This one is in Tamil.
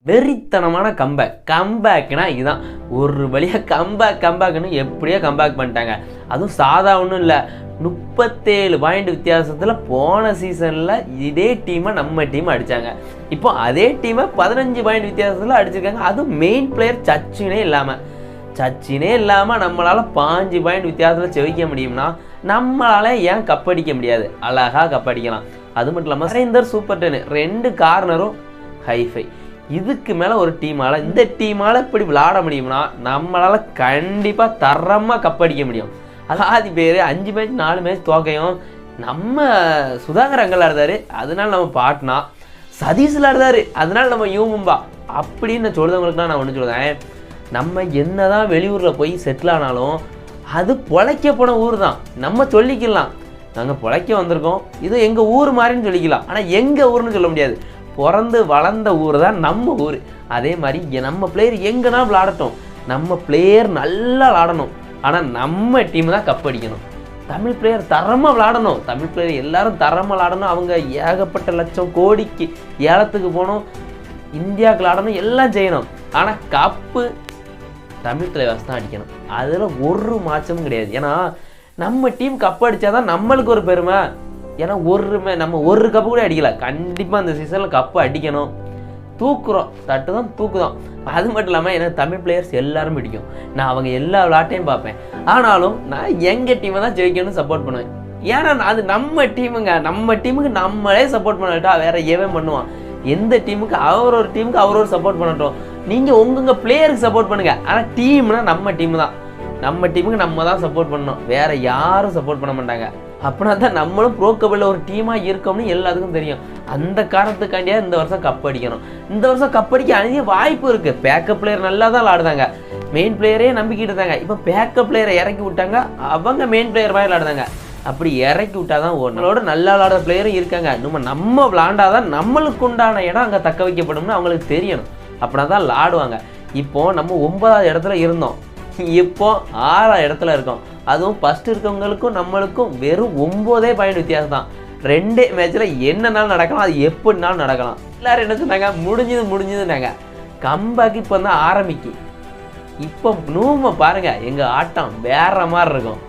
வெறித்தனமான கம்பேக்னா இதுதான். ஒரு வழியாக கம்பேக்னு எப்படியோ கம்பேக் பண்ணிட்டாங்க. அதுவும் சாதா ஒன்றும் இல்லை, 37 பாயிண்ட் வித்தியாசத்தில் போன சீசனில் இதே டீமை நம்ம டீம் அடித்தாங்க. இப்போ அதே டீமை 15 பாயிண்ட் வித்தியாசத்தில் அடிச்சிருக்காங்க. அதுவும் மெயின் பிளேயர் சச்சினே இல்லாமல் நம்மளால் 5 பாயிண்ட் வித்தியாசத்தில் செவிக்க முடியும்னா நம்மளால் ஏன் கப்படிக்க முடியாது? அழகாக கப்படிக்கலாம். அது மட்டும் இல்லாமல் நரேந்தர் சூப்பர் 10 2 கார்னரும் ஹைஃபை. இதுக்கு மேலே ஒரு டீமால் இந்த டீமால் இப்படி விளையாட முடியும்னா நம்மளால் கண்டிப்பாக தரமாக கப்படிக்க முடியும். அதாவது பேர் 5 மேட்ச் 4 மேட்ச் தோக்கையும் நம்ம சுதாகர் அங்கே விளாடுறாரு, அதனால நம்ம பாட்னா, சதீஷ் விளாடுறாரு, அதனால நம்ம யூமும்பா அப்படின்னு சொல்கிறவங்களுக்குலாம் நான் ஒன்று சொல்லுவேன். நம்ம என்ன தான் வெளியூரில் போய் செட்டில் ஆனாலும் அது பொழைக்க போன ஊர் தான். நம்ம சொல்லிக்கலாம் நாங்கள் பொழைக்க வந்திருக்கோம், இது எங்கள் ஊர் மாதிரின்னு சொல்லிக்கலாம். ஆனால் எங்கள் ஊர்னு சொல்ல முடியாது. பிறந்து வளர்ந்த ஊர் தான் நம்ம ஊர். அதே மாதிரி நம்ம பிளேயர் எங்கன்னா விளாடட்டும், நம்ம பிளேயர் நல்லா விளாடணும். ஆனால் நம்ம டீம் தான் கப்படிக்கணும். தமிழ் பிளேயர் தரமாக விளாடணும், தமிழ் பிளேயர் எல்லாரும் தரமாக விளாடணும். அவங்க ஏகப்பட்ட லட்சம் கோடிக்கு ஏலத்துக்கு போகணும், இந்தியாவுக்கு விளாடணும், எல்லாம் செய்யணும். ஆனால் கப்பு தமிழ் தலைவாஸ் தான் அடிக்கணும். அதில் ஒரு மாற்றமும் கிடையாது. ஏன்னா நம்ம டீம் கப்பு அடித்தாதான் நம்மளுக்கு ஒரு பெருமை. ஏன்னா நம்ம ஒரு கப்பு கூட அடிக்கல. கண்டிப்பாக அந்த சீசனில் கப்பு அடிக்கணும். தூக்குறோம், தூக்குதான். அது மட்டும் இல்லாமல் எனக்கு தமிழ் பிளேயர்ஸ் எல்லாரும் பிடிக்கும். நான் அவங்க எல்லா விளையாட்டையும் பார்ப்பேன். ஆனாலும் நான் எங்கள் டீமை தான் ஜெயிக்கணும்னு சப்போர்ட் பண்ணுவேன். ஏன்னா அது நம்ம டீமுங்க. நம்ம டீமுக்கு நம்மளே சப்போர்ட் பண்ணட்டா வேற எவன் பண்ணுவான்? எந்த டீமுக்கு அவரோட டீமுக்கு அவரோட சப்போர்ட் பண்ணட்டும். நீங்கள் உங்கள் பிளேயருக்கு சப்போர்ட் பண்ணுங்க. ஆனால் டீம்னா நம்ம டீம் தான். நம்ம டீமுக்கு நம்ம தான் சப்போர்ட் பண்ணணும், வேற யாரும் சப்போர்ட் பண்ண மாட்டாங்க. அப்படின்னா தான் நம்மளும் ப்ரோ கபடியில் ஒரு டீமாக இருக்கோம்னு எல்லாத்துக்கும் தெரியும். அந்த காரணத்துக்காண்டியா இந்த வருஷம் கப் அடிக்கணும். இந்த வருஷம் கப் அடிக்க அதிக வாய்ப்பு இருக்குது. பேக்கப் பிளேயர் நல்லா தான் விளாடுதாங்க, மெயின் பிளேயரே நம்பிக்கிட்டு இருந்தாங்க. இப்போ பேக்கப் பிளேயரை இறக்கி விட்டாங்க, அவங்க மெயின் பிளேயர் மாதிரி விளாடுதாங்க. அப்படி இறக்கி விட்டாதான் நம்மளோட நல்லா விளாடுற பிளேயரும் இருக்காங்க. நம்ம விளாண்டாதான் நம்மளுக்கு உண்டான இடம் அங்கே தக்க வைக்கப்படும்னு அவங்களுக்கு தெரியணும். அப்படின்னா தான் விளாடுவாங்க. இப்போது நம்ம 9வது இடத்துல இருந்தோம், இப்போ 6வது இடத்துல இருக்கோம். அதுவும் ஃபஸ்ட்டு இருக்கவங்களுக்கும் நம்மளுக்கும் வெறும் 9 பாயிண்ட் வித்தியாசம் தான். 2 மேட்ச்சில் என்னன்னாலும் நடக்கலாம், அது எப்படினாலும் நடக்கலாம். எல்லோரும் என்ன சொன்னாங்க? முடிஞ்சுதுன்னாங்க. கம்பேக் இப்போ தான் ஆரம்பிக்கு. இப்போ பாருங்கள், எங்கள் ஆட்டம் வேற மாதிரி இருக்கும்.